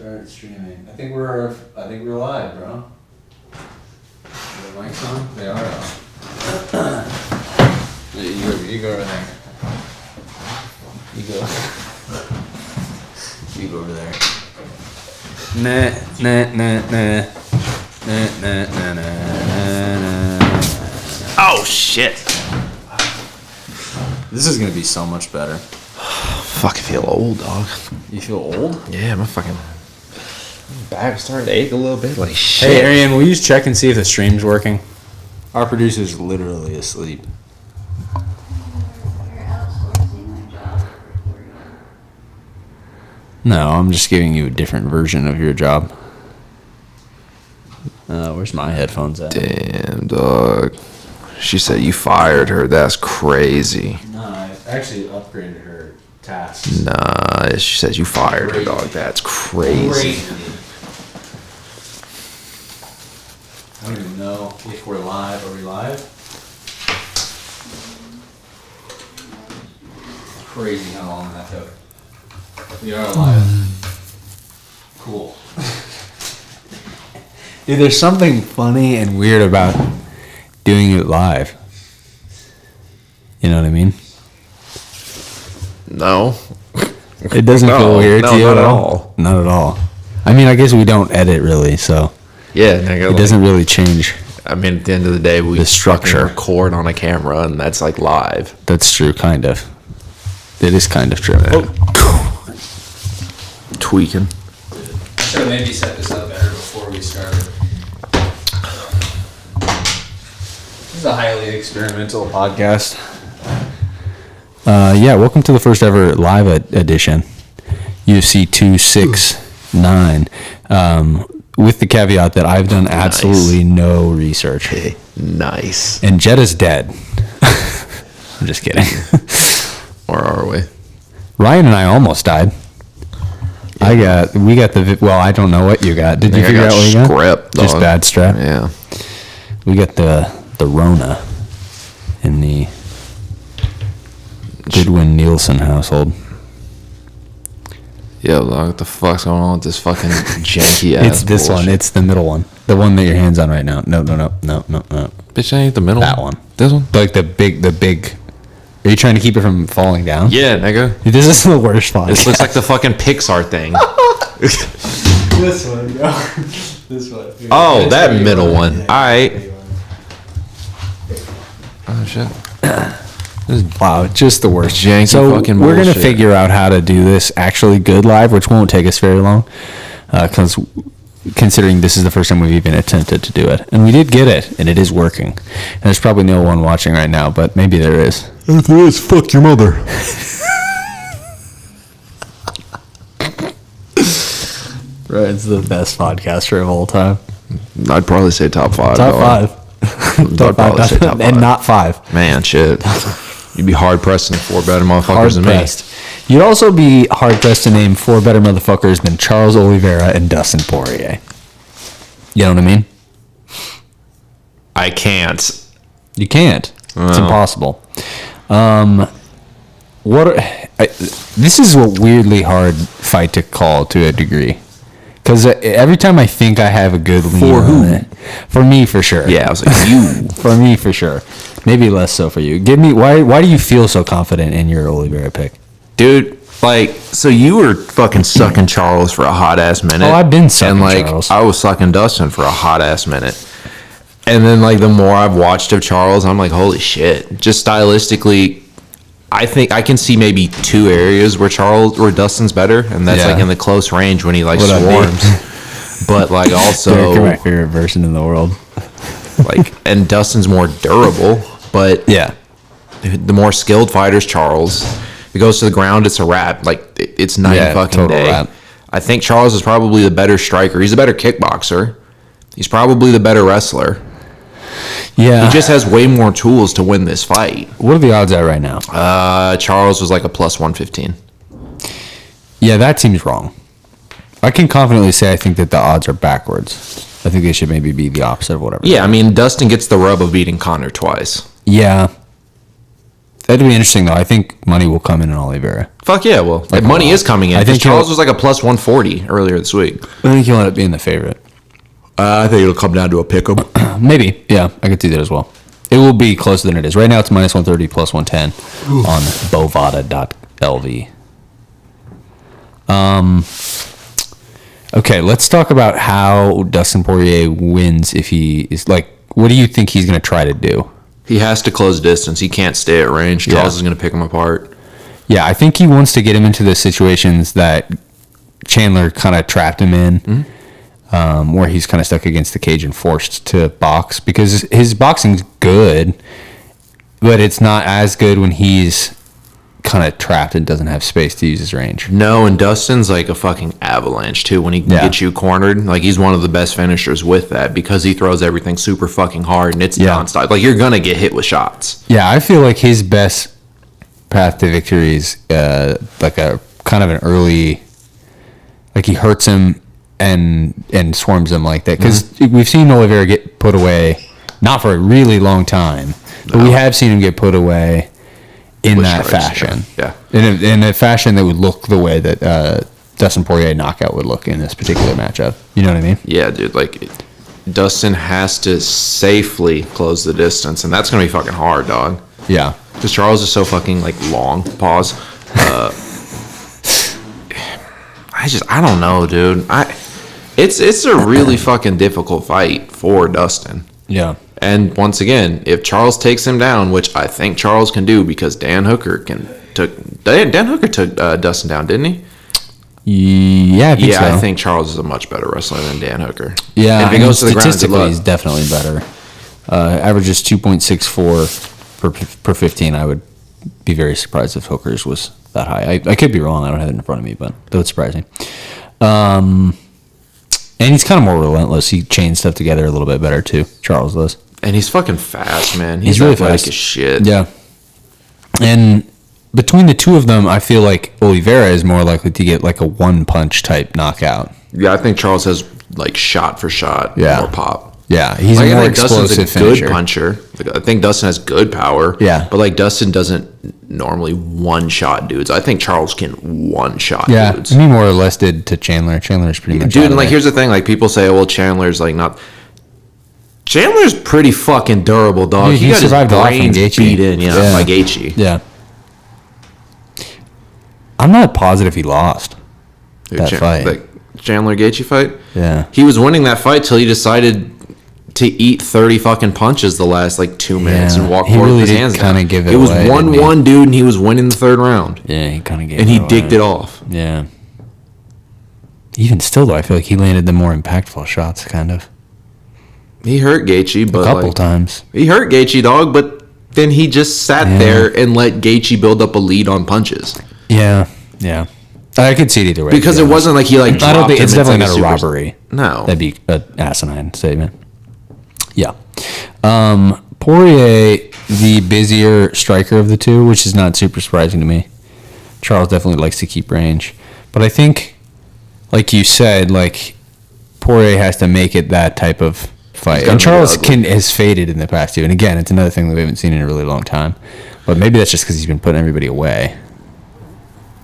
Start streaming. I think we're live, bro. Are the mics on? They are on. You go over there. You go over there. Nah. Oh shit! This is gonna be so much better. Fuck, I feel old, dog. You feel old? Yeah, my fucking back's starting to ache a little bit. Like shit. Hey, Arian, will you just check and see if the stream's working? Our producer's literally asleep. No, I'm just giving you a different version of your job. Where's my headphones at? Damn, dog. She said you fired her. That's crazy. No, I actually upgraded her tasks. Nah, she says you fired her, dog. That's crazy. I don't even know if we're live. Are we live? Crazy how long that took. We are live. Cool. Dude, there's something funny and weird about doing it live. You know what I mean? No. It doesn't feel weird to you not at at all? Not at all. I mean, I guess we don't edit really, so Yeah, it doesn't really change. I mean, at the end of the day, we The structure. record on a camera, and that's like live. That's true, kind of. It is kind of true. Tweaking. Should have maybe set this up better before we started. This is a highly experimental podcast. Yeah, welcome to the first ever live edition, UFC 269. With the caveat that I've done absolutely no research. Hey, nice. And Jetta's dead. I'm just kidding. Where are we? Ryan and I almost died. Yeah. We got I don't know what you got. Did you figure out what you got? Strep, dog. Just bad strep? Yeah. We got the Rona in the Goodwin Nielsen household. Yo, dog, what the fuck's going on with this fucking janky ass It's this bullshit? one. It's the middle one. The one that your hand's on right now. No. Bitch, ain't the middle That one. This one? Like the big. Are you trying to keep it from falling down? Yeah, nigga. Dude, this is the worst podcast. This looks like the fucking Pixar thing. This one, yo. This one. Oh, that middle one. Alright. Oh, shit. Wow, just the worst. Janky so fucking we're going to bullshit. figure out how to do this actually good live, which won't take us very long. Because considering this is the first time we've even attempted to do it. And we did get it, and it is working. And there's probably no one watching right now, but maybe there is. If there is, fuck your mother. Right, it's the best podcaster of all time. I'd probably say top 5. Top dog. 5. I'd probably say top 5. And not 5. Man, shit. You'd be hard pressed to 4 better motherfuckers Hard than pressed. You'd also be hard pressed to name 4 better motherfuckers than Charles Oliveira and Dustin Poirier. You know what I mean? I can't. You can't. It's impossible. This is a weirdly hard fight to call to a degree. Because every time I think I have a good lead on it, for me, for sure. Yeah, I was like, you. For me, for sure. Maybe less so for you. Why do you feel so confident in your Oliveira pick? Dude, like, so you were fucking sucking Charles for a hot ass minute. Oh, I've been sucking and, like, Charles. I was sucking Dustin for a hot ass minute. And then, like, the more I've watched of Charles, I'm like, holy shit. Just stylistically, I think I can see maybe 2 areas where Dustin's better, and that's like in the close range when he like swarms. But like also, Derek, my favorite person in the world. like, and Dustin's more durable, but Yeah. the more skilled fighter's Charles. If he goes to the ground, it's a wrap. Like it's night Yeah, fucking total day. wrap. I think Charles is probably the better striker. He's a better kickboxer. He's probably the better wrestler. Yeah. He just has way more tools to win this fight. What are the odds at right now? Charles was like a plus 115. Yeah, that seems wrong. I can confidently say I think that the odds are backwards. I think they should maybe be the opposite of whatever. Yeah, I mean, Dustin gets the rub of beating Conor twice. Yeah. That'd be interesting, though. I think money will come in on Oliveira. Fuck yeah, well, Like, money wow. is coming in. I think Charles was like a plus 140 earlier this week. I think he'll end up being the favorite. I think it'll come down to a pick'em. Maybe. Yeah, I could see that as well. It will be closer than it is. Right now it's minus 130, plus 110 on bovada.lv. Okay, let's talk about how Dustin Poirier wins if he is like, what do you think he's going to try to do? He has to close distance. He can't stay at range. Charles is going to pick him apart. Yeah, I think he wants to get him into the situations that Chandler kind of trapped him in, where he's kind of stuck against the cage and forced to box, because his boxing's good, but it's not as good when he's kind of trapped and doesn't have space to use his range. No, and Dustin's like a fucking avalanche too when he can get you cornered. Like, he's one of the best finishers with that because he throws everything super fucking hard and it's nonstop. Like, you're going to get hit with shots. Yeah, I feel like his best path to victory is like a kind of an early, like he hurts him and swarms him like that, because we've seen Oliveira get put away, not for a really long time, but we have seen him get put away in With that strikes, fashion. yeah. In a fashion that would look the way that Dustin Poirier knockout would look in this particular matchup. You know what I mean? Yeah, dude. Like, Dustin has to safely close the distance, and that's going to be fucking hard, dog. Yeah. Because Charles is so fucking, like, long. Pause. I don't know, dude. It's a really fucking difficult fight for Dustin. Yeah. And once again, if Charles takes him down, which I think Charles can do because Dan Hooker took Dustin down, didn't he? Yeah, I think Charles is a much better wrestler than Dan Hooker. Yeah, and if he goes to the ground, statistically, he's definitely better. Averages 2.64 per 15. I would be very surprised if Hooker's was that high. I could be wrong. I don't have it in front of me, but that would surprise me. And he's kind of more relentless. He chains stuff together a little bit better too. Charles does. And he's fucking fast, man. He's really athletic fast as shit. Yeah. And between the two of them, I feel like Oliveira is more likely to get like a one-punch type knockout. Yeah, I think Charles has like shot for shot more pop. Yeah, he's like, a more I think Dustin's explosive a good finisher. puncher. Like, I think Dustin has good power. Yeah. But like Dustin doesn't normally one-shot dudes. I think Charles can one-shot Yeah, dudes. he more or less did to Chandler. Chandler's pretty much Dude, out and of like there. here's the thing, like people say, well, Chandler's like not. Chandler's pretty fucking durable, dog. Dude, he he got his survived a lot from brains Gaethje. beat in, Yeah. by Gaethje. Yeah. I'm not positive he lost Dude, that fight. Like Chandler Gaethje fight. Yeah. He was winning that fight till he decided to eat 30 fucking punches the last like 2 minutes and walk He forward really with his did hands kinda down. give it It was away, didn't he? 1-1, dude, and he was winning the third round. Yeah, he kind of gave And he away. dicked it off. Yeah. Even still, though, I feel like he landed the more impactful shots, kind of. He hurt Gaethje, but A couple like, times. he hurt Gaethje, dog, but then he just sat there and let Gaethje build up a lead on punches. Yeah, yeah. I could see it either way. Because to it be honest. wasn't like he like I dropped don't think him it's into, definitely like, not a super- robbery. No. That'd be an asinine statement. Yeah. Poirier, the busier striker of the two, which is not super surprising to me. Charles definitely likes to keep range. But I think, like you said, like Poirier has to make it that type of fight. gotta And be Charles ugly. has faded in the past too. And again, it's another thing that we haven't seen in a really long time. But maybe that's just because he's been putting everybody away.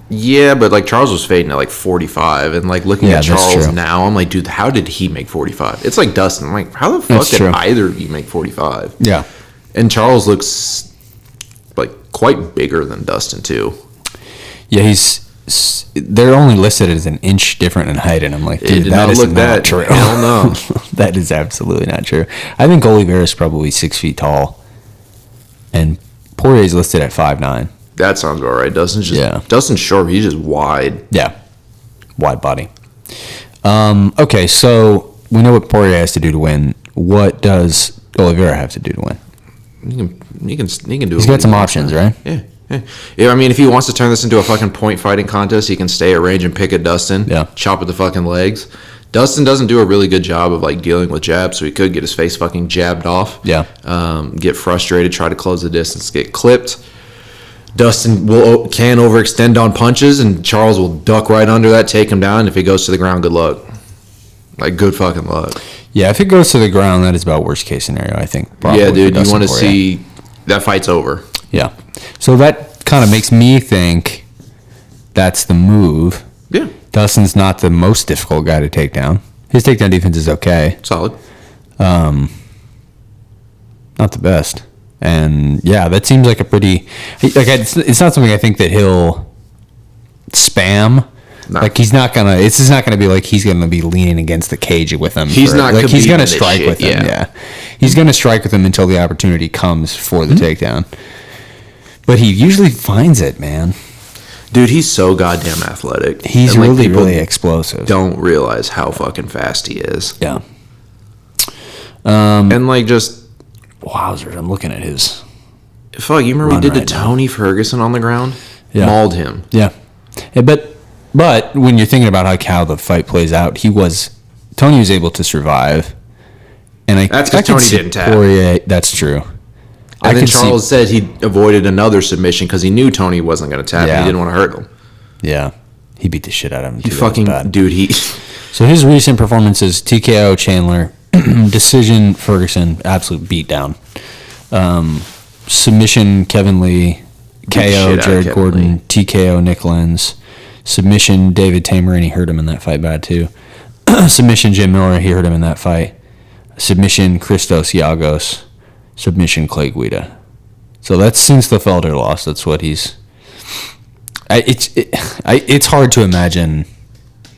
Yeah, but like Charles was fading at like 45, and like looking Yeah, at that's Charles true. now, I'm like, dude, how did he make 45? It's like Dustin. I'm like, how the fuck That's did true. either of you make 45? Yeah. And Charles looks like quite bigger than Dustin too. Yeah, they're only listed as an inch different in height, and I'm like, It dude, did that not is look not that. true. Hell no. That is absolutely not true. I think Oliveira is probably 6 feet tall, and Poirier is listed at 5'9". That sounds all right. Dustin's short. He's just wide. Yeah, wide body. Okay, so we know what Poirier has to do to win. What does Oliveira have to do to win? He can do. He's got some options, right? Yeah. I mean, if he wants to turn this into a fucking point fighting contest, he can stay at range and pick at Dustin. Yeah. Chop at the fucking legs. Dustin doesn't do a really good job of like dealing with jabs, so he could get his face fucking jabbed off. Yeah. Get frustrated, try to close the distance, get clipped. Dustin can overextend on punches, and Charles will duck right under that, take him down. If he goes to the ground, good luck. Like, good fucking luck. Yeah, if it goes to the ground, that is about worst case scenario, I think. Probably Yeah, for dude, you Dustin want to Poirier. see that fight's over. Yeah. So that kind of makes me think that's the move. Yeah. Dustin's not the most difficult guy to take down. His takedown defense is okay. Solid. Not the best. And yeah, that seems like a pretty it's not something I think that he'll spam. No. Like it's just not gonna be like he's gonna be leaning against the cage with him. He's not like he's gonna this strike shit, with him. Yeah. He's gonna strike with him until the opportunity comes for the takedown. But he usually finds it, man. Dude, he's so goddamn athletic. He's And, like, really, people really explosive. Don't realize how fucking fast he is. Yeah. And like just Wowzers, I'm looking at his. fuck, you remember we Run did to right now. Tony Ferguson on the ground? Yeah. Mauled him. Yeah. But when you're thinking about how the fight plays out, Tony was able to survive. And That's 'cause could Tony see didn't tap. Poirier, that's true. And then Charles said he avoided another submission because he knew Tony wasn't going to tap. Yeah. And he didn't want to hurt him. Yeah. He beat the shit out of him. He too. That was fucking bad. dude. So his recent performances: TKO Chandler, decision Ferguson, absolute beatdown, submission Kevin Lee, Beat the shit KO out of Jared Kevin Gordon, Lee. TKO Nick Lenz, submission David Tamer, and he hurt him in that fight bad too. Submission Jim Miller, he hurt him in that fight. Submission Christos Yagos, submission Clay Guida. So that's since the Felder loss. That's what he's. It's hard to imagine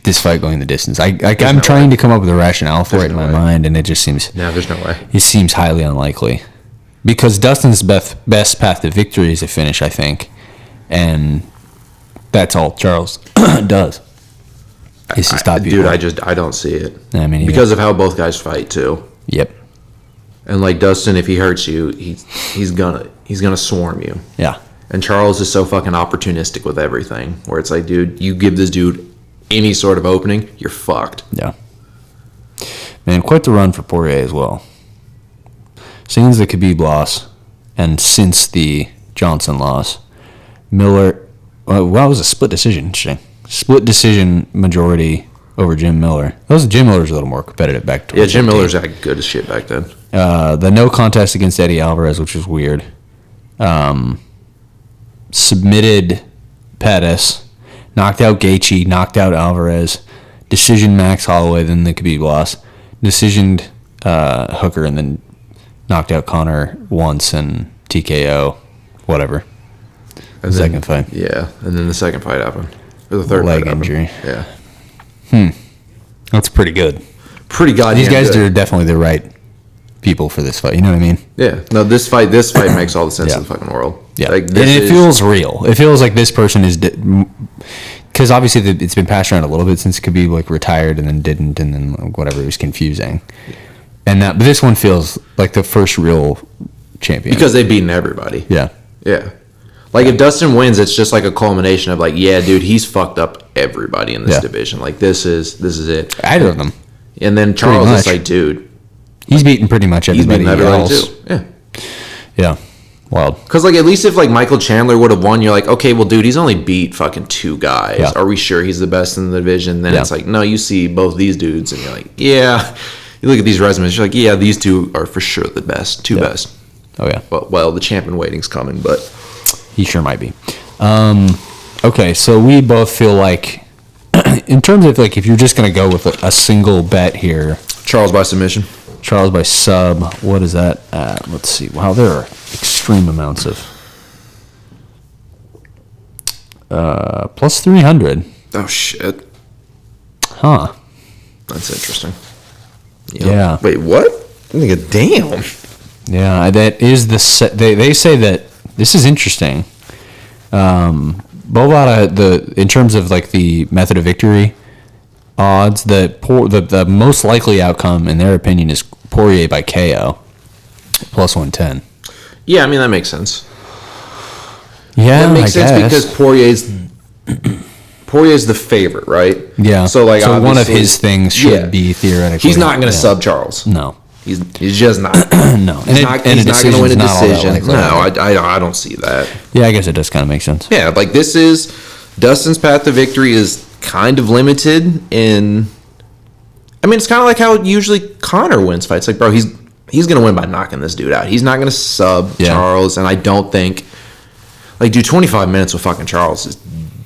this fight going the distance. I'm no trying way. to come up with a rationale for There's it in no my way. mind, and it just seems No, there's no way. it seems highly unlikely. Because Dustin's best path to victory is a finish, I think, and that's all Charles does. Is to stop people. Dude, I don't see it. I mean, Because of how both guys fight too. Yep. And like Dustin, if he hurts you, he's gonna swarm you. Yeah. And Charles is so fucking opportunistic with everything, where it's like, dude, you give this dude any sort of opening, you're fucked. Yeah. Man, quite the run for Poirier as well. Since the Khabib loss, and since the Johnson loss, Miller, well, it was a split decision. Interesting. Split decision majority over Jim Miller. Jim Miller's a little more competitive back towards Yeah, Jim 18. Miller's got good as shit back then. The no contest against Eddie Alvarez, which was weird. Submitted Pettis, knocked out Gaethje, knocked out Alvarez, decision Max Holloway, then the Khabib loss, decisioned Hooker, and then knocked out Connor once and TKO, whatever. And Second fight. Yeah, and then the second fight happened. Or the third Leg fight happened. injury. Yeah. That's pretty good. Pretty goddamn These guys good. are definitely the right people for this fight. You know what I mean? Yeah. No, this fight makes all the sense Yeah. in the fucking world. Yeah. Like, And this it is- feels real. It feels like this person is... Because obviously it's been passed around a little bit since Khabib like retired and then didn't and then whatever. It was confusing. But this one feels like the first real champion. because they've beaten everybody. Yeah. Yeah. Like, if Dustin wins, it's just like a culmination of like, yeah, dude, he's fucked up everybody in this Yeah. division. Like, this is it. Either of them. And then Charles much. is like, dude, He's beaten pretty much he's everybody beaten everybody else. too. Yeah. Yeah. Wild. Because, like, at least if, like, Michael Chandler would have won, you're like, okay, well, dude, he's only beat fucking two guys. Yeah. Are we sure he's the best in the division? Then Yeah. it's like, no, you see both these dudes, and you're like, yeah. You look at these resumes, you're like, yeah, these two are for sure the best. Two Yeah. best. Oh, yeah. Well, the champion waiting's coming, but He sure might be. Okay, so we both feel like, in terms of, like, if you're just going to go with a single bet here, Charles by submission. Charles by sub, what is that at? Let's see. Wow, there are extreme amounts of... plus 300. Oh, shit. Huh. That's interesting. Yeah. Wait, what? Nigga, damn. Yeah, that is the... They say that... This is interesting. Bovada, in terms of, like, the method of victory odds, the most likely outcome, in their opinion, is Poirier by KO, plus 110. Yeah, I mean, that makes sense. Yeah, That makes I sense guess. because Poirier's the favorite, right? Yeah. So, like, one of obviously- his things should Yeah. be theoretically... He's not going to yeah. sub Charles. No. He's just not. No. He's not going to win a decision. No, likely. I don't see that. Yeah, I guess it does kind of make sense. Yeah, like, this is Dustin's path to victory is kind of limited in. I mean, it's kind of like how usually Connor wins fights. Like, bro, he's going to win by knocking this dude out. He's not going to sub Yeah. Charles, and I don't think Like, dude, 25 minutes with fucking Charles is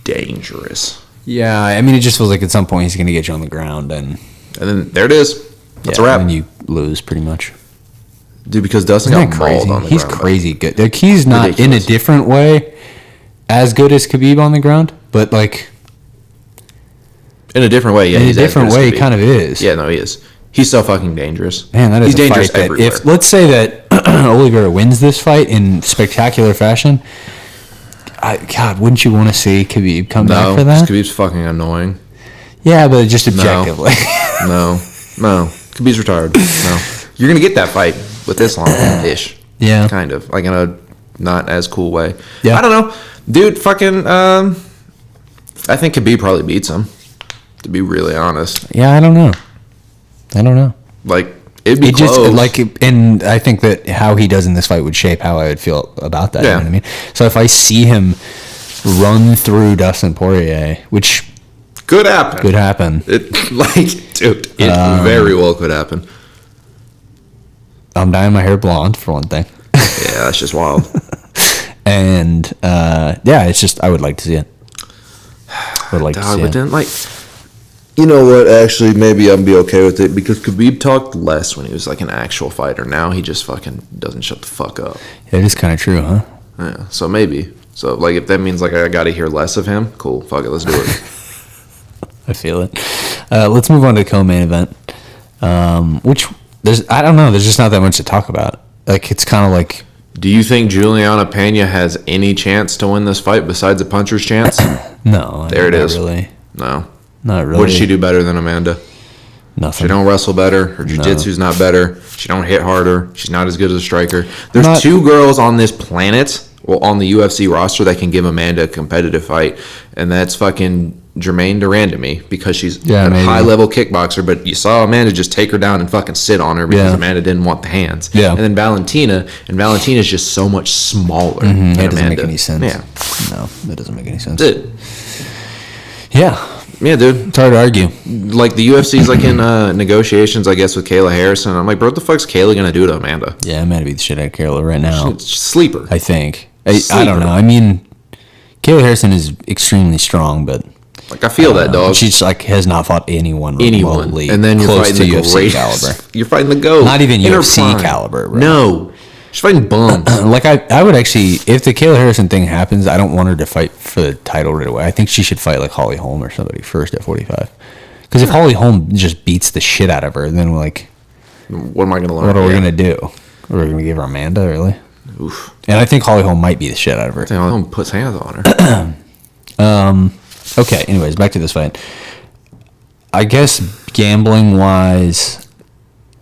dangerous. Yeah, I mean, it just feels like at some point he's going to get you on the ground, and then there it is. That's a wrap. And you lose pretty much. Dude, because Dustin got mauled on the He's ground. crazy good. Like, he's not Ridiculous. in a different way as good as Khabib on the ground, but like in a different way, yeah. in a he's as different good as way, Khabib. he kind of is. Yeah, no, he is. He's so fucking dangerous. Man, that is he's a dangerous fight that everywhere. if let's say that Oliveira wins this fight in spectacular fashion, God, wouldn't you want to see Khabib come back for that? Khabib's fucking annoying. Yeah, but just objectively. No. Khabib's retired. No. You're going to get that fight with Islam-ish. Yeah. Kind of. Like in a not as cool way. Yeah. I don't know. Dude, fucking, I think Khabib probably beats him, to be really honest. Yeah, I don't know. Like, it'd be close. And I think that how he does in this fight would shape how I would feel about that. Yeah. You know what I mean? So if I see him run through Dustin Poirier, which could happen. Dude, it very well could happen. I'm dyeing my hair blonde for one thing. Yeah, that's just wild. And it's just I would like to see it. But then, like, you know what? Actually, maybe I'd be okay with it because Khabib talked less when he was like an actual fighter. Now he just fucking doesn't shut the fuck up. It is kind of true, huh? Yeah. So maybe. So like, if that means like I got to hear less of him, cool. Fuck it, let's do it. I feel it. Let's move on to the co-main event, which I don't know. There's just not that much to talk about. Like, it's kind of like. Do you think Juliana Pena has any chance to win this fight besides a puncher's chance? No. There it is. Really. No. Not really. What does she do better than Amanda? Nothing. She don't wrestle better. Her jiu-jitsu's not better. She don't hit harder. She's not as good as a striker. There's two girls on this planet, well, on the UFC roster that can give Amanda a competitive fight, and that's fucking Jermaine Durandamy because she's a high-level kickboxer, but you saw Amanda just take her down and fucking sit on her because Amanda didn't want the hands. Yeah. And then Valentina's just so much smaller than Amanda. It doesn't make any sense. Yeah. No, that doesn't make any sense. Dude. Yeah. Yeah, dude. It's hard to argue. Like, the UFC's like in negotiations, I guess, with Kayla Harrison. I'm like, bro, what the fuck's Kayla gonna do to Amanda? Yeah, Amanda beat the shit out of Kayla right now. Sleeper. I think. I don't know. I mean, Kayla Harrison is extremely strong, but like, I feel that, dog. She's like has not fought anyone remotely and then you're close fighting to the UFC great caliber. You're fighting the GOAT. Not even in her UFC prime. caliber, bro. No. She's fighting bums. Like, I would actually, if the Kayla Harrison thing happens, I don't want her to fight for the title right away. I think she should fight like Holly Holm or somebody first at 45. Because if Holly Holm just beats the shit out of her, then we're like, what am I going to learn? what are we going to do? Are we going to give her Amanda, really? Oof. And I think Holly Holm might beat the shit out of her. Holly Holm puts hands on her. Okay, anyways, back to this fight. I guess gambling-wise,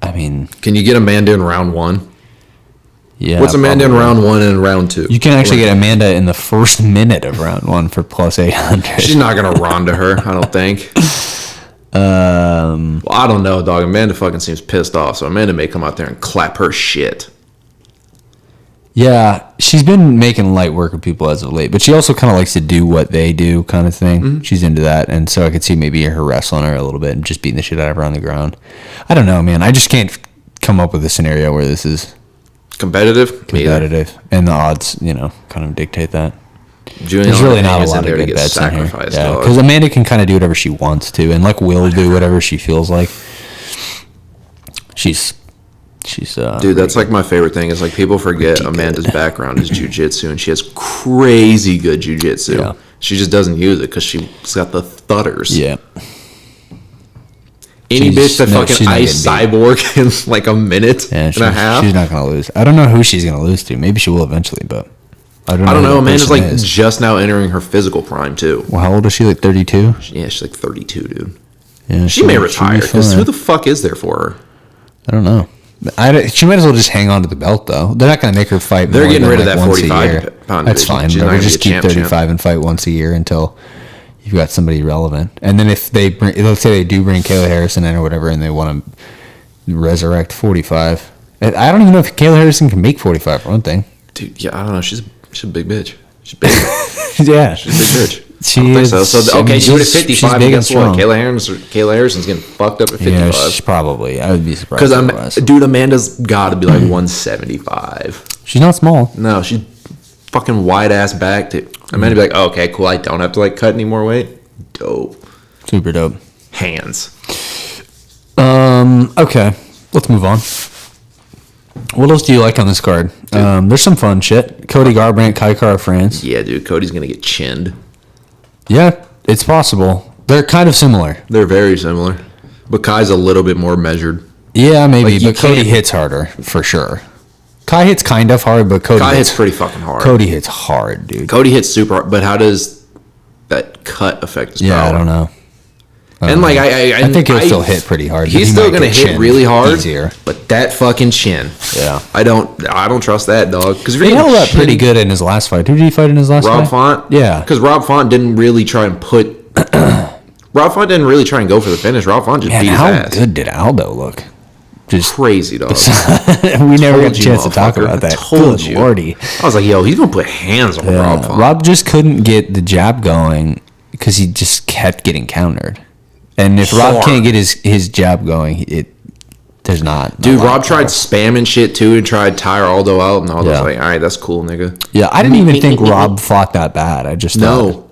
I mean... Can you get Amanda in round one? Yeah. What's Amanda probably. in round one and round two? You can actually get Amanda in the first minute of round one for plus 800. She's not going to Ronda her, I don't think. Well, I don't know, dog. Amanda fucking seems pissed off, so Amanda may come out there and clap her shit. Yeah, she's been making light work of people as of late, but she also kind of likes to do what they do kind of thing. Mm-hmm. She's into that, and so I could see maybe her wrestling her a little bit and just beating the shit out of her on the ground. I don't know, man. I just can't come up with a scenario where this is competitive, and the odds, kind of dictate that. Juliana There's really not a is lot of good bets in here. Yeah, dog. because Amanda can kind of do whatever she wants to, and like will do whatever she feels like. She's dude, that's like my favorite thing is like people forget Amanda's background is jiu-jitsu, and she has crazy good jiu-jitsu. Yeah. She just doesn't use it because she's got the thudders. Yeah. Any bitch that fucking ice Cyborg in like a minute and a half. She's not going to lose. I don't know who she's going to lose to. Maybe she will eventually, but I don't know. Amanda's like just now entering her physical prime too. Well, how old is she? Like 32? Yeah, she's like 32, dude. Yeah, she may retire because who the fuck is there for her? I don't know. She might as well just hang on to the belt, though. They're not going to make her fight. They're getting rid of that 45-pound. That's fine. But just keep 35 and fight once a year until you've got somebody relevant. And then if they let's say they do bring Kayla Harrison in or whatever, and they want to resurrect 45. I don't even know if Kayla Harrison can make 45 for one thing. Dude, yeah, I don't know. She's a big bitch. She's big. Yeah, she's a big bitch. She I don't is. Think so. So okay, do it at 55. Big guess what? Kayla Harrison's getting fucked up at 55. Yeah, she's probably. I would be surprised. Because dude, Amanda's got to be like 175. She's not small. No, she's fucking wide ass back. I'm gonna be like, oh, okay, cool. I don't have to like cut any more weight. Dope. Super dope. Hands. Okay, let's move on. What else do you like on this card? There's some fun shit. Cody Garbrandt, Kai Kara France. Yeah, dude. Cody's gonna get chinned. Yeah, it's possible. They're kind of similar. They're very similar, but Kai's a little bit more measured. Yeah, maybe, Like, but Cody hits harder for sure. Kai hits kind of hard, but Cody hits pretty fucking hard. Cody hits hard, dude. Cody hits super hard, but how does that cut affect his power? Yeah, I don't know. And like I think he'll still hit pretty hard. He's still gonna hit really hard, easier. But that fucking chin. Yeah, I don't trust that, dog. Because he held up pretty good in his last fight. Who did he fight in his last fight? Rob Font. Yeah, because Rob Font didn't really try and put. Rob Font didn't really try and go for the finish. Rob Font just beat his ass. How good did Aldo look? Just crazy, dog. We never got a chance to talk about that. Told you. Lordy. I was like, yo, he's gonna put hands on Rob Font. Rob just couldn't get the jab going because he just kept getting countered. And if Rob can't get his jab going, there's not. Dude, Rob tried spamming shit too and tried to tire Aldo out, and Aldo's like, all right, that's cool, nigga. Yeah, I didn't even think Rob fought that bad. I just thought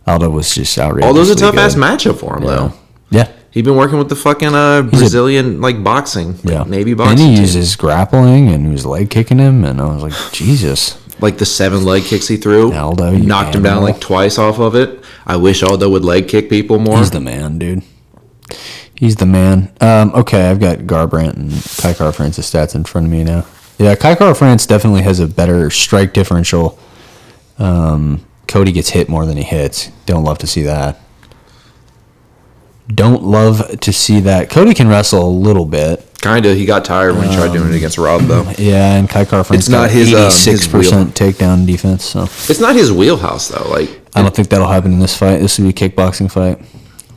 Aldo was just outrageous. Aldo's a tough ass matchup for him, though. Yeah. He's been working with the fucking Brazilian boxing, Navy boxing. And he uses grappling and he was leg kicking him, and I was like, Jesus. Like the 7 leg kicks he threw, Aldo knocked him down like twice off of it. I wish Aldo would leg kick people more. He's the man, dude. He's the man. Okay, I've got Garbrandt and Kai Kara France's stats in front of me now. Yeah, Kai Kara France definitely has a better strike differential. Cody gets hit more than he hits. Don't love to see that. Cody can wrestle a little bit. Kinda. He got tired when he tried doing it against Rob, though. Yeah, and Kai Kara France it's not his 86% takedown defense. So it's not his wheelhouse, though. Like, I don't think that'll happen in this fight. This will be a kickboxing fight.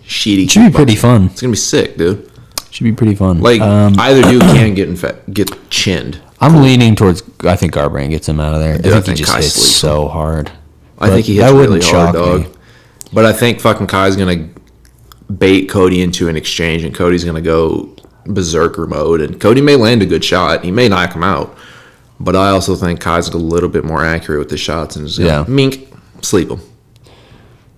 Shitty. Should be pretty fun. It's gonna be sick, dude. Should be pretty fun. Like either dude can get chinned. I'm leaning towards. I think Garbrandt gets him out of there. Dude, I think he just hits so hard. I think he hits really hard, dog. But I think fucking Kai's gonna bait Cody into an exchange, and Cody's gonna go berserker mode, and Cody may land a good shot. He may knock him out, but I also think Kai's a little bit more accurate with the shots and just gonna mink sleep him.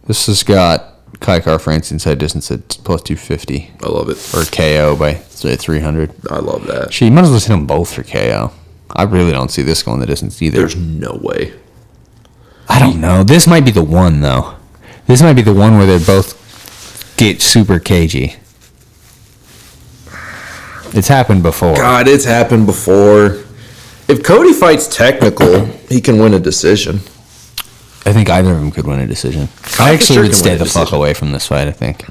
This has got Kai Kara France inside distance at plus 250. I love it. Or KO by 300. I love that. You might as well hit them both for KO. I really don't see this going the distance either. There's no way. I don't know. This might be the one, though. This might be the one where they both get super cagey. It's happened before. God, it's happened before. If Cody fights technical, he can win a decision. I think either of them could win a decision. I actually would stay the fuck away from this fight, I think.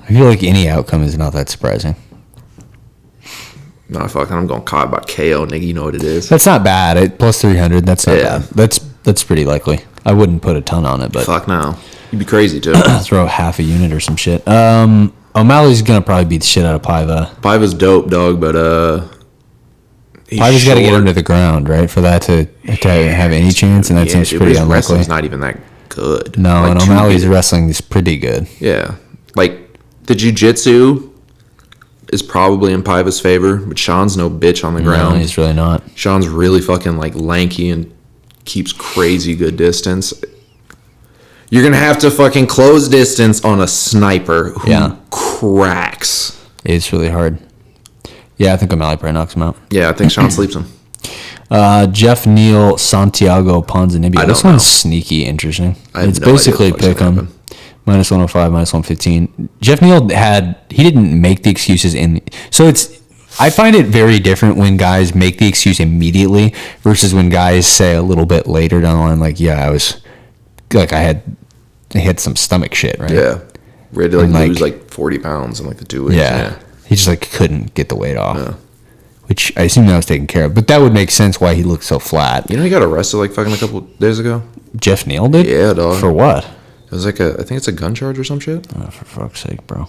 I feel like any outcome is not that surprising. No, fucking, I'm going Kai by KO, nigga. You know what it is. That's not bad. At plus 300, that's not bad. That's pretty likely. I wouldn't put a ton on it, but... Fuck no. You'd be crazy, too. Throw half a unit or some shit. O'Malley's going to probably beat the shit out of Paiva. Paiva's dope, dog, but... Paiva's got to get him to the ground, right, for that to have any chance, and that seems pretty unlikely. Wrestling's not even that good. No, like, and O'Malley's wrestling is pretty good. Yeah. Like, the jiu-jitsu is probably in Paiva's favor, but Sean's no bitch on the ground. No, he's really not. Sean's really fucking, like, lanky and keeps crazy good distance. You're going to have to fucking close distance on a sniper who cracks. It's really hard. Yeah, I think O'Malley probably knocks him out. Yeah, I think Sean sleeps him. Jeff Neal, Santiago Ponzinibbio. This one's sneaky interesting. It's basically pick 'em. Minus 105, minus 115. Jeff Neal he didn't make the excuses so I find it very different when guys make the excuse immediately versus when guys say a little bit later down the line, like, I had some stomach shit, right? Yeah. We had to lose 40 pounds in the 2 weeks. Yeah. He just couldn't get the weight off. Yeah. Which I assume that was taken care of. But that would make sense why he looked so flat. You know he got arrested fucking a couple days ago? Jeff Neal did? Yeah, dog. For what? It was I think it's a gun charge or some shit. Oh, for fuck's sake, bro.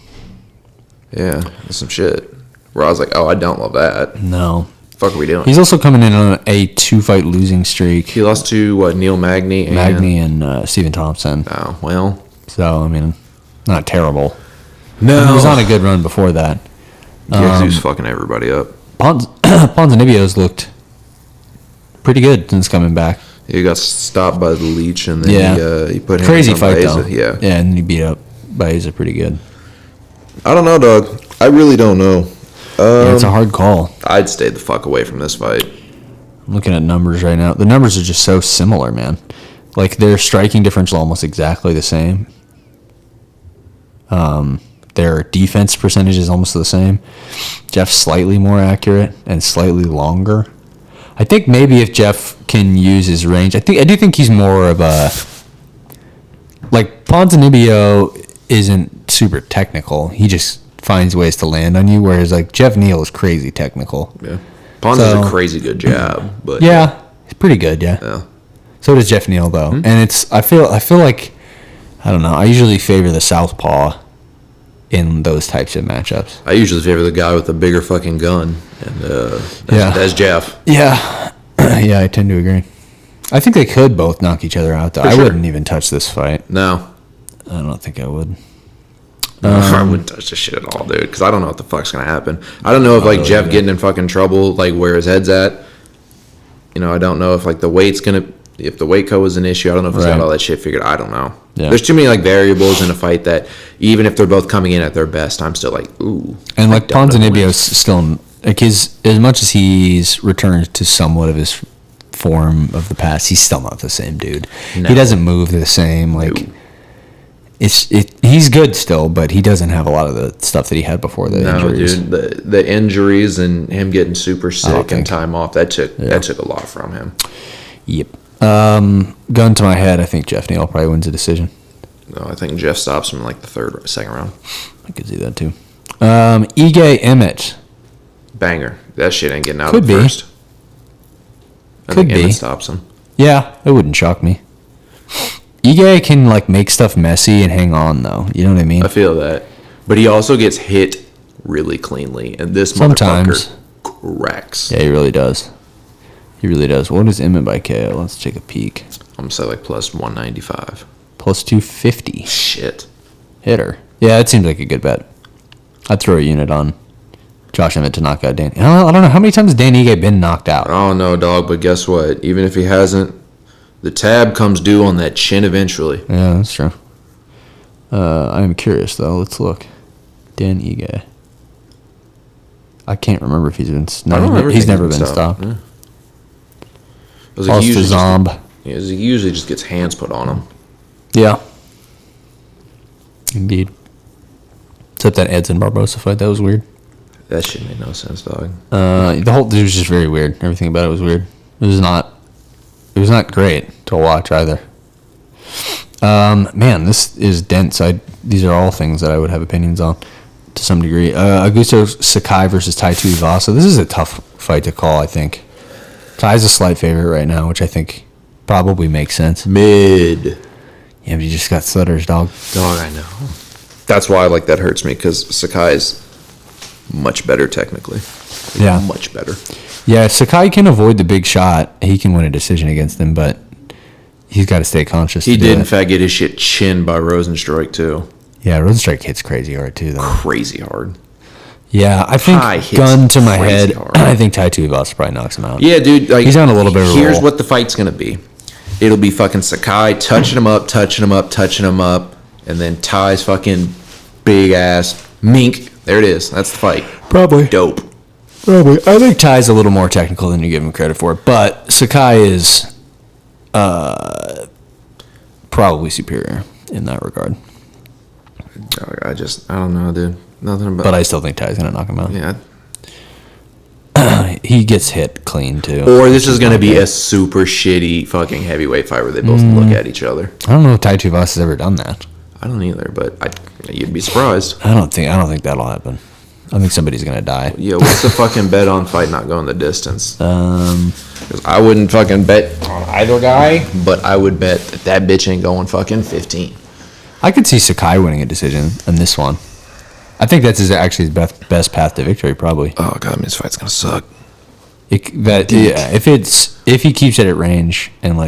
Yeah, that's some shit. Where I was like, oh, I don't love that. No. Fuck are we doing? He's also coming in on a 2-fight losing streak. He lost to Neil Magny and Stephen Thompson. Oh, well. So, I mean, not terrible. No. He was on a good run before that. Yeah, he was fucking everybody up. Ponzinibbio's looked pretty good since coming back. He got stopped by the leech, and then he put hands crazy on fight Baeza. though. Yeah, yeah, and he beat up Baeza pretty good. I don't know, dog. I really don't know. Yeah, it's a hard call. I'd stay the fuck away from this fight. I'm looking at numbers right now. The numbers are just so similar, man. Like, their striking differential almost exactly the same. Their defense percentage is almost the same. Jeff's slightly more accurate and slightly longer. I think maybe if Jeff can use his range, I do think he's more of a, like, Ponzinibbio isn't super technical. He just finds ways to land on you, whereas like Jeff Neal is crazy technical. Yeah, Ponz has a crazy good jab, but yeah, he's pretty good. Yeah. So does Jeff Neal though, and I feel like, I don't know. I usually favor the southpaw in those types of matchups. I usually favor the guy with the bigger fucking gun, and that's Jeff. Yeah, yeah, I tend to agree. I think they could both knock each other out though. I wouldn't even touch this fight. No, I don't think I would. I wouldn't touch this shit at all, dude, because I don't know what the fuck's gonna happen. I don't know if like Jeff getting in fucking trouble, like where his head's at. You know, I don't know if like the weight's gonna, if the weight cut was an issue. I don't know if he's got all that shit figured. I don't know. Yeah. There's too many like variables in a fight that even if they're both coming in at their best, I'm still like, ooh. And like Ponzinibbio's still like as much as he's returned to somewhat of his form of the past, he's still not the same dude. No. He doesn't move the same. Like he's good still, but he doesn't have a lot of the stuff that he had before the injuries. Dude, the injuries and him getting super sick and time off, that took a lot from him. Yep. Gun to my head, I think Jeff Neal probably wins a decision. No, I think Jeff stops him in like the second round. I could see that too. Ige Emmett. Banger. That shit ain't getting out of the first. I think Emmett stops him. Yeah, it wouldn't shock me. Ige can like make stuff messy and hang on though. You know what I mean? I feel that. But he also gets hit really cleanly. And this motherfucker cracks. Yeah, he really does. He really does. What is Emmett by KO? Let's take a peek. I'm going to say like plus 195. Plus 250. Shit. Hitter. Yeah, it seems like a good bet. I'd throw a unit on Josh Emmett to knock out Dan. I don't know. How many times has Dan Ige been knocked out? I don't know, dog, but guess what? Even if he hasn't, the tab comes due on that chin eventually. Yeah, that's true. I'm curious, though. Let's look. Dan Ige. I can't remember if he's been... No, he's never been stopped. Yeah. Like he usually just gets hands put on him. Yeah. Indeed. Except that Edson Barbosa fight, that was weird. That shit made no sense, dog. The whole dude was just very weird. Everything about it was weird. It was not great to watch either. Man, this is dense. These are all things that I would have opinions on to some degree. Augusto Sakai versus Tai Tuivasa. This is a tough fight to call, I think. Tai's a slight favorite right now, which I think probably makes sense. Mid. Yeah, but you just got slutters, dog. Dog, I know. That's why that hurts me, because Sakai is much better technically. Yeah. Much better. Yeah, Sakai can avoid the big shot. He can win a decision against him, but he's got to stay conscious. He did, in fact, get his shit chinned by Rosenstrike, too. Yeah, Rosenstrike hits crazy hard, too, though. Crazy hard. Yeah, I think gun to my head, I think Tai Tuivasa probably knocks him out. Yeah, dude. He's on a little bit of a Here's roll. what the fight's going to be. It'll be fucking Sakai touching him up, and then Tai's fucking big ass mink. There it is. That's the fight. Probably. Dope. Probably. I think Tai's a little more technical than you give him credit for, but Sakai is probably superior in that regard. I don't know, dude. Nothing about. But I still think Tai's gonna knock him out. Yeah. He gets hit clean too. Or this is gonna be a super shitty fucking heavyweight fight where they both look at each other. I don't know if Tai Tuivasa has ever done that. I don't either, but you'd be surprised. I don't think that'll happen. I think somebody's gonna die. Yeah, what's the fucking bet on fight not going the distance? 'Cause I wouldn't fucking bet on either guy, but I would bet that bitch ain't going fucking 15. I could see Sakai winning a decision in this one. I think that's actually his best path to victory, probably. Oh god, I mean, this fight's gonna suck. If he keeps it at range and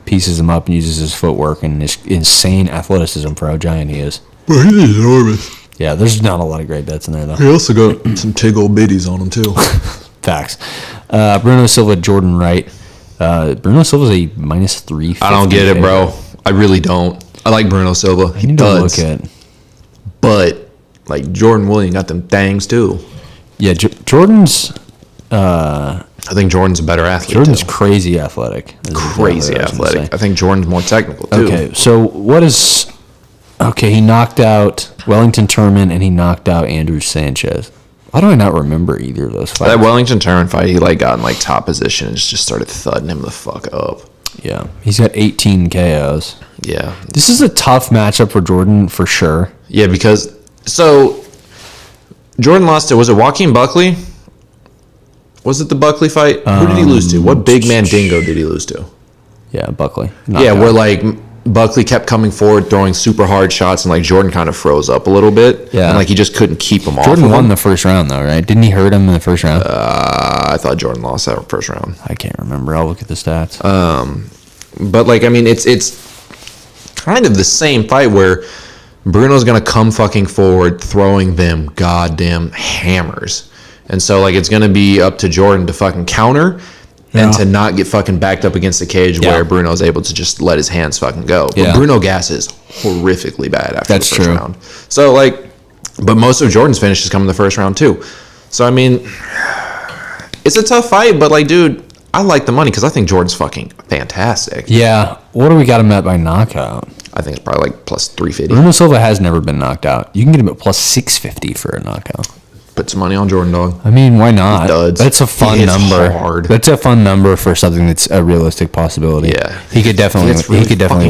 pieces him up and uses his footwork and his insane athleticism for how giant he is. Well, he's enormous. Yeah, there's not a lot of great bets in there though. He also got some tig old biddies on him too. Facts. Bruno Silva, Jordan Wright. Bruno Silva's a minus 350. I don't get it, bro. I really don't. I like Bruno Silva. He does. Look at. But like Jordan Williams got them things too. Yeah, Jordan's. I think Jordan's a better athlete. Jordan's too. crazy athletic. Crazy athletic. I think Jordan's more technical too. Okay, so what is? Okay, he knocked out Wellington Turman and he knocked out Andrew Sanchez. Why do I not remember either of those fights? That Wellington Turman fight, he like got in like top position and just started thudding him the fuck up. Yeah, he's got 18 KOs. Yeah, This is a tough matchup for Jordan for sure. yeah, because so Jordan lost to, was it Joaquin Buckley? Was it the Buckley fight? Who did he lose to? What big man dingo did he lose to? Yeah, Buckley. Yeah, where like Buckley kept coming forward, throwing super hard shots, and like Jordan kind of froze up a little bit. Yeah. And like he just couldn't keep him off. Jordan of won him. the first round though, right? Didn't he hurt him in the first round? I thought Jordan lost that first round. I can't remember. I'll look at the stats. But like, I mean, it's kind of the same fight where Bruno's gonna come fucking forward, throwing them goddamn hammers, and so like it's gonna be up to Jordan to fucking counter. And to not get fucking backed up against the cage where Bruno's able to just let his hands fucking go. But Bruno gasses horrifically bad after the first round. So, like, but most of Jordan's finishes come in the first round, too. So, I mean, it's a tough fight, but, like, dude, I like the money because I think Jordan's fucking fantastic. Yeah. What do we got him at by knockout? I think it's probably like plus 350. Bruno Silva has never been knocked out. You can get him at plus 650 for a knockout. Put some money on Jordan, dog. I mean, why not? Duds. That's a fun number. Hard. That's a fun number for something that's a realistic possibility. Yeah. He could definitely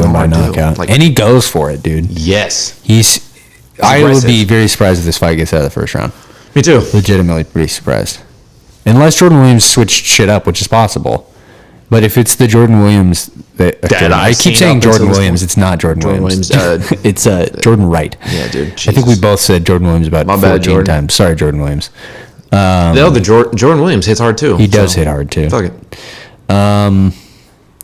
win by knockout. Like, and he goes for it, dude. Yes. I would aggressive. be very surprised if this fight gets out of the first round. Me too. Legitimately pretty surprised. Unless Jordan Williams switched shit up, which is possible. But if it's the Jordan Williams that I keep saying Jordan Williams, it's not Jordan Williams. It's Jordan Wright. Yeah, dude. I think we both said Jordan Williams about 14 times. Sorry, Jordan Williams. Jordan Williams hits hard too. He does hit hard too. Fuck it.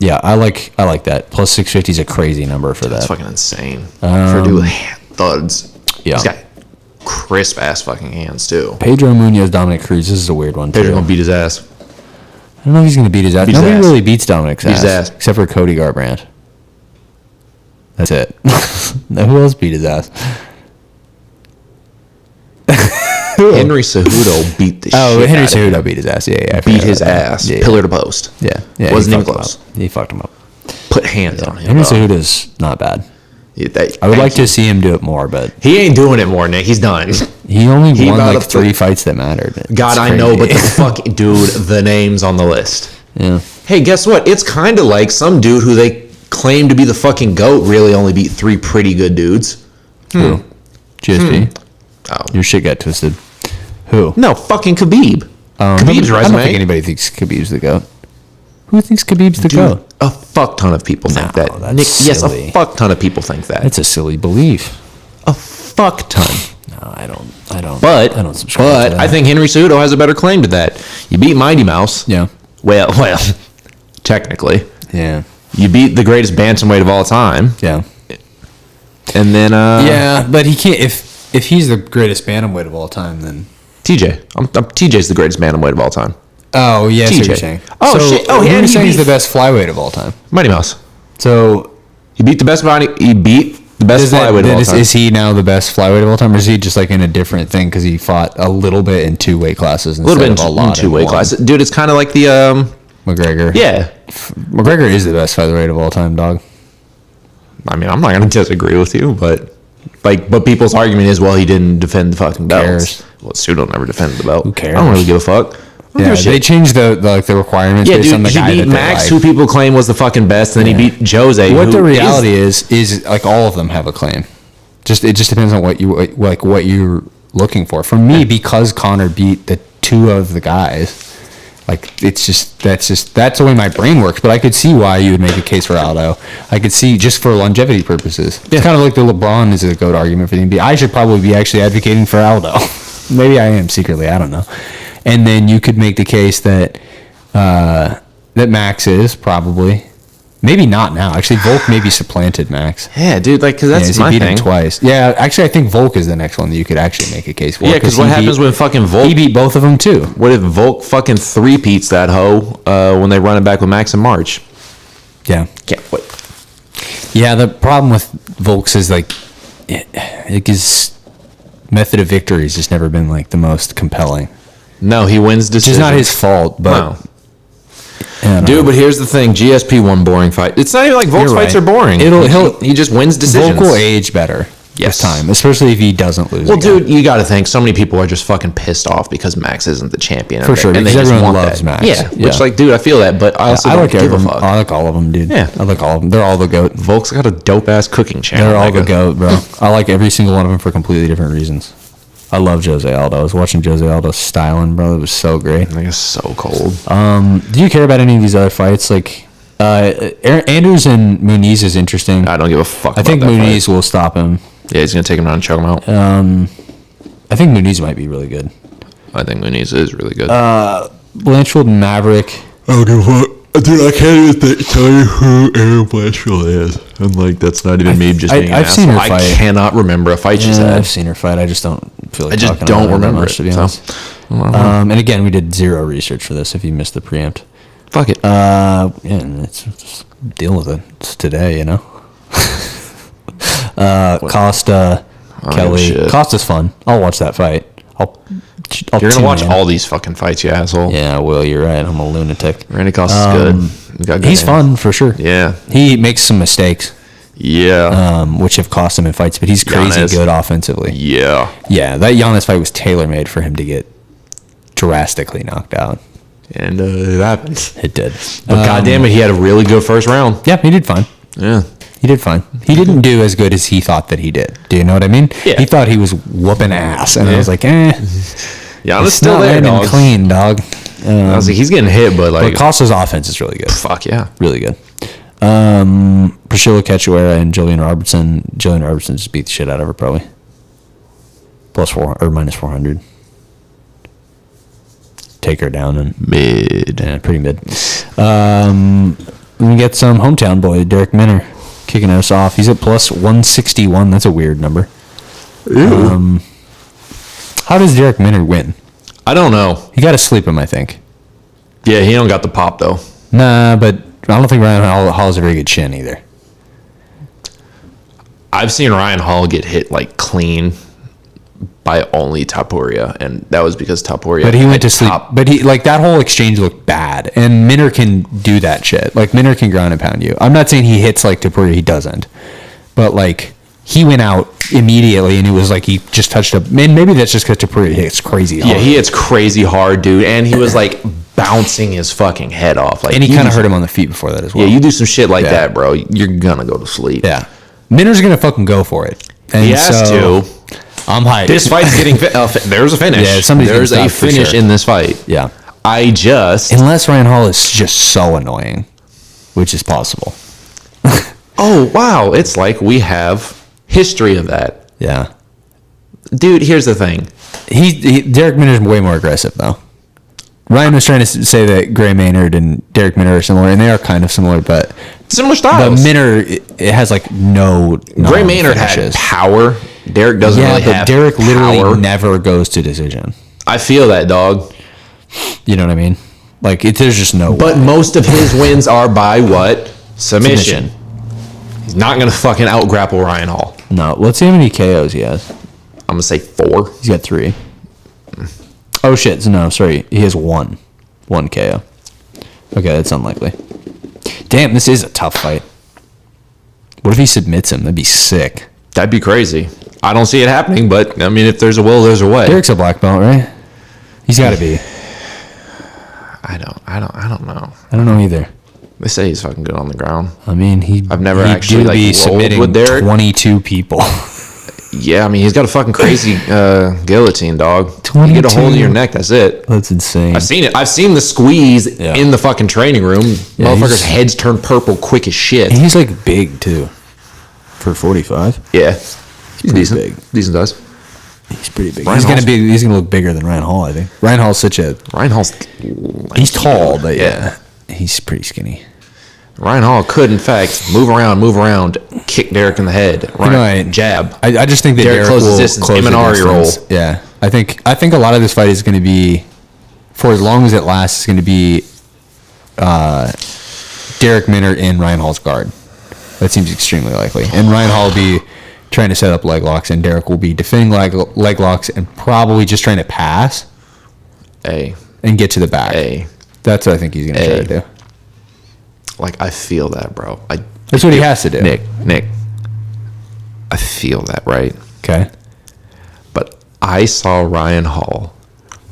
Yeah, I like that. Plus 650 is a crazy number for that. That's fucking insane. For doing thuds. Yeah. He's got crisp ass fucking hands too. Pedro Munoz, Dominic Cruz. This is a weird one too. Pedro's gonna beat his ass. I don't know if he's gonna beat his ass. Nobody really beats Dominic's Beat his ass, ass. except for Cody Garbrandt. That's it. Who else beat his ass? Henry Cejudo beat the shit Henry out of him. Cejudo beat his ass. Yeah, Beat his ass. Yeah, Pillar to post. Yeah. Wasn't even close. He fucked him up. Put hands on him. Henry Cejudo's not bad. I would like to see him do it more, but he ain't doing it more, Nick. He's done. He only won like 3 fights that mattered. God, I know, but the fuck, dude, the names on the list. Yeah. Hey, guess what? It's kind of like some dude who they claim to be the fucking GOAT really only beat 3 pretty good dudes. Who? GSP? Oh. Your shit got twisted. Who? No, fucking Khabib. Khabib's I resume. don't think anybody thinks Khabib's the GOAT. Who thinks Khabib's the GOAT? A fuck ton of people think that. that's Nick, yes, silly. a fuck ton of people think that. That's a silly belief. A fuck ton. No, I don't. But I don't subscribe to that. I think Henry Cejudo has a better claim to that. You beat Mighty Mouse. Yeah. Well, technically. Yeah. You beat the greatest bantamweight of all time. Yeah. And then Yeah, but he can't if he's the greatest bantamweight of all time, then TJ. TJ's the greatest bantamweight of all time. Oh, yeah, that's what TJ. you're saying. Oh, so shit. Oh, you're and saying he he's the beat- best flyweight of all time. Mighty Mouse. So He beat the best flyweight of all time. Is he now the best flyweight of all time, or is he just like in a different thing because he fought a little bit in 2 weight classes a instead little bit of a in lot 2 weight in one? classes. Dude, it's kind of like the McGregor. yeah. McGregor is the best featherweight of all time, dog. I mean, I'm not going to disagree with you, but people's argument is, well, he didn't defend the fucking belts. cares? Well, Cejudo never defended the belt. Who cares? I don't really give a fuck. I don't give a shit. They changed the requirements Yeah, based dude, on the he guy beat that they Max, like. who people claim was the fucking best, and then he beat Jose. What who the reality is like all of them have a claim. It just depends on what you're looking for. For me, because Conor beat the 2 of the guys, like that's the way my brain works. But I could see why you would make a case for Aldo. I could see just for longevity purposes. Yeah. It's kind of like the LeBron is a GOAT argument for the NBA. I should probably be actually advocating for Aldo. Maybe I am secretly. I don't know. And then you could make the case that that Max is probably, Maybe not now. Actually, Volk maybe supplanted Max. Yeah, dude, like, because that's my he beat thing. him twice. Yeah, actually, I think Volk is the next one that you could actually make a case for. Yeah, because what happens when fucking Volk... He beat both of them, too. What if Volk fucking three-peats that hoe when they run it back with Max in March? Yeah. Can't wait. Yeah, the problem with Volk's is, like his method of victory has just never been, like, the most compelling. No, he wins decisions. Which is not his fault, but... No. Dude, but here's the thing. GSP won boring fight. It's not even like Volk's fights are boring. He just wins decisions. Volk will age better with time, especially if he doesn't lose. Well, dude, you got to think so many people are just fucking pissed off because Max isn't the champion. For sure, and because everyone loves Max. Yeah, which, like, dude, I feel that, but I also don't give a fuck. I like all of them, dude. Yeah. I like all of them. They're all the GOAT. Volk's got a dope-ass cooking channel. They're all the GOAT, bro. I like every single one of them for completely different reasons. I love Jose Aldo. I was watching Jose Aldo styling, bro. It was so great. I think it's so cold. Do you care about any of these other fights? Like, Andrews and Muniz is interesting. I don't give a fuck I think about that Muniz will stop him. Yeah, he's going to take him down and choke him out. I think Muniz might be really good. I think Muniz is really good. Blanchfield and Maverick. Oh, dude, I can't even tell you who Aaron Blanchfield is. And, like, that's not even me just being an I've asshole. seen her fight. I cannot remember a fight she's had. I've seen her fight. I just don't feel like I just talking don't about her remember much, it, to be so. honest. And again, we did zero research for this if you missed the preempt. Fuck it. Yeah, it's just deal with it. It's today, you know. Costa, Kelly. Shit. Costa's fun. I'll watch that fight. You're gonna watch all these fucking fights, you asshole. Yeah, well, you're right. I'm a lunatic. Randy Costa's good. He's fun for sure. Yeah. He makes some mistakes. Yeah. Which have cost him in fights, but he's crazy good offensively. Yeah. Yeah, that Giannis fight was tailor-made for him to get drastically knocked out. And it happened. It did. But goddamn it, he had a really good first round. Yeah, he did fine. Yeah. He did fine. He didn't do as good as he thought that he did. Do you know what I mean? Yeah. He thought he was whooping ass, and I was like, Yeah, it's still not there, landing dog. clean, dog. I was like, he's getting hit, but like... But Costa's offense is really good. Fuck yeah. Really good. Priscilla Cachoeira and Jillian Robertson. Jillian Robertson just beat the shit out of her, probably. +4 or -400. Take her down and Mid. yeah, pretty mid. We get some hometown boy Derek Minner kicking us off. He's at +161. That's a weird number. How does Derek Minner win? I don't know. He got to sleep him, I think. Yeah, he don't got the pop though. Nah, but I don't think Ryan Hall has a very good chin either. I've seen Ryan Hall get hit like clean by only Tapuria, and that was because Tapuria. But he went to sleep. But he like that whole exchange looked bad, and Minner can do that shit. Like Minner can ground and pound you. I'm not saying he hits like Tapuria. He doesn't. But like he went out immediately, and it was like he just touched up. Man, maybe that's just because Tapuria hits crazy hard. Yeah, he hits crazy hard, dude, and he was like bouncing his fucking head off. Like, and he kind of hurt him on the feet before that as well. Yeah, you do some shit like that, bro, you're gonna go to sleep. Yeah, Minner's gonna fucking go for it. And he has to. I'm hyped. This fight's getting there's a finish. Yeah, there's a finish in this fight. Yeah, unless Ryan Hall is just so annoying, which is possible. Oh wow, it's like we have history of that. Yeah, dude. Here's the thing. Derek Minner's way more aggressive though. Ryan was trying to say that Gray Maynard and Derek Minner are similar, and they are kind of similar, but similar styles. But Minner, it has like no. Gray Maynard had power. Derek doesn't really have power. Derek literally never goes to decision. I feel that, dog. You know what I mean? Like there's just no. But way. most of his wins are by what? Submission. He's not gonna fucking out grapple Ryan Hall. No. Let's see how many KOs he has. I'm gonna say 4. He's got 3. Oh shit! No, sorry. He has 1 KO. Okay, that's unlikely. Damn, this is a tough fight. What if he submits him? That'd be sick. That'd be crazy. I don't see it happening, but I mean, if there's a will, there's a way. Derek's a black belt, right? He's got to be. I don't know. I don't know either. They say he's fucking good on the ground. I mean, I've never actually like rolled submitting with Derek. 22 people. Yeah, I mean, he's got a fucking crazy guillotine, dog. 22. You get a hold of your neck, that's it. That's insane. I've seen it. I've seen the squeeze in the fucking training room. Yeah, motherfuckers' heads turn purple quick as shit. And he's like big too. For 45. Yeah. He's decent. Big. Decent size. He's pretty big. He's gonna look bigger than Ryan Hall, I think. Ryan H's he's tall, but yeah. He's pretty skinny. Ryan Hall could, in fact, move around, kick Derek in the head, jab. I just think that Derek closes will distance, close him and the Ari roll. distance. Yeah, I think a lot of this fight is going to be, for as long as it lasts, it's going to be Derek Minner in Ryan Hall's guard. That seems extremely likely. And Ryan Hall will be trying to set up leg locks, and Derek will be defending leg locks and probably just trying to pass and get to the back. That's what I think he's going to try to do. Like, I feel that, bro. That's what he has to do. Nick, I feel that, right? Okay. But I saw Ryan Hall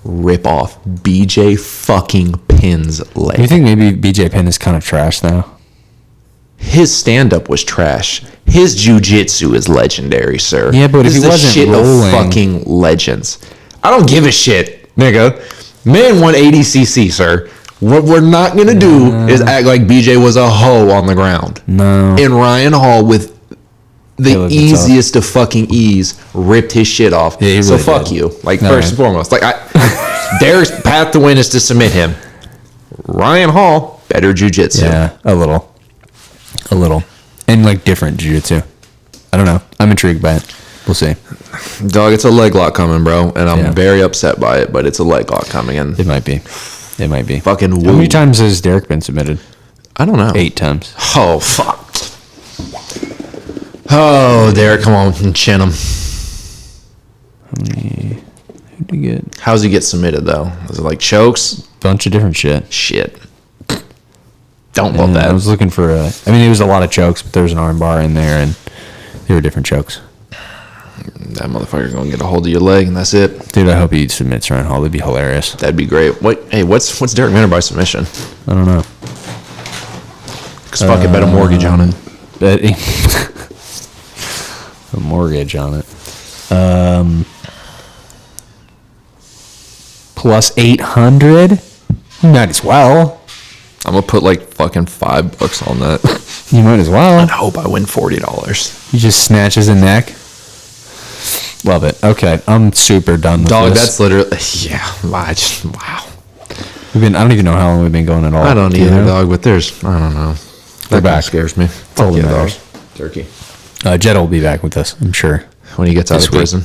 rip off BJ fucking Pinn's leg. Do you think maybe BJ Penn is kind of trash now? His stand-up was trash. His jiu-jitsu is legendary, sir. Yeah, but if he wasn't shit rolling, of fucking legends. I don't give a shit, nigga. Man 180cc, sir. What we're not gonna do is act like BJ was a hoe on the ground. No. And Ryan Hall, with the easiest of fucking ease, ripped his shit off. Yeah, he really fuck did. You. Like, first and foremost. Like, Derek's path to win is to submit him. Ryan Hall, better jiu-jitsu. Yeah, a little. And, like, different jiu-jitsu. I don't know. I'm intrigued by it. We'll see. Dog, it's a leg lock coming, bro. And I'm very upset by it, but it's a leg lock coming in. It might be. Fucking woo. How many times has Derek been submitted? I don't know. 8 times. Oh, fuck. Oh, Derek, come on and chin him. Who'd he get? How's he get submitted, though? Is it like chokes? Bunch of different shit. Don't love that. I was looking for it was a lot of chokes, but there was an arm bar in there, and they were different chokes. That motherfucker gonna get a hold of your leg, and that's it. Dude, I hope he submits Ryan Hall. That'd be hilarious. That'd be great. What's Derek Minner by submission? I don't know. Because fuck it, bet a mortgage on it. A mortgage on it. Plus 800? Might as well. I'm gonna put like fucking $5 on that. You might as well. I hope I win $40. He just snatches a neck. Love it. Okay, I'm super done with Dog, this. that's literally wow. I don't even know how long we've been going at all. I don't either, dog. But I don't know. That back scares me. Fuck yeah, dog. Turkey. Jetta will be back with us, I'm sure. When he gets out of prison.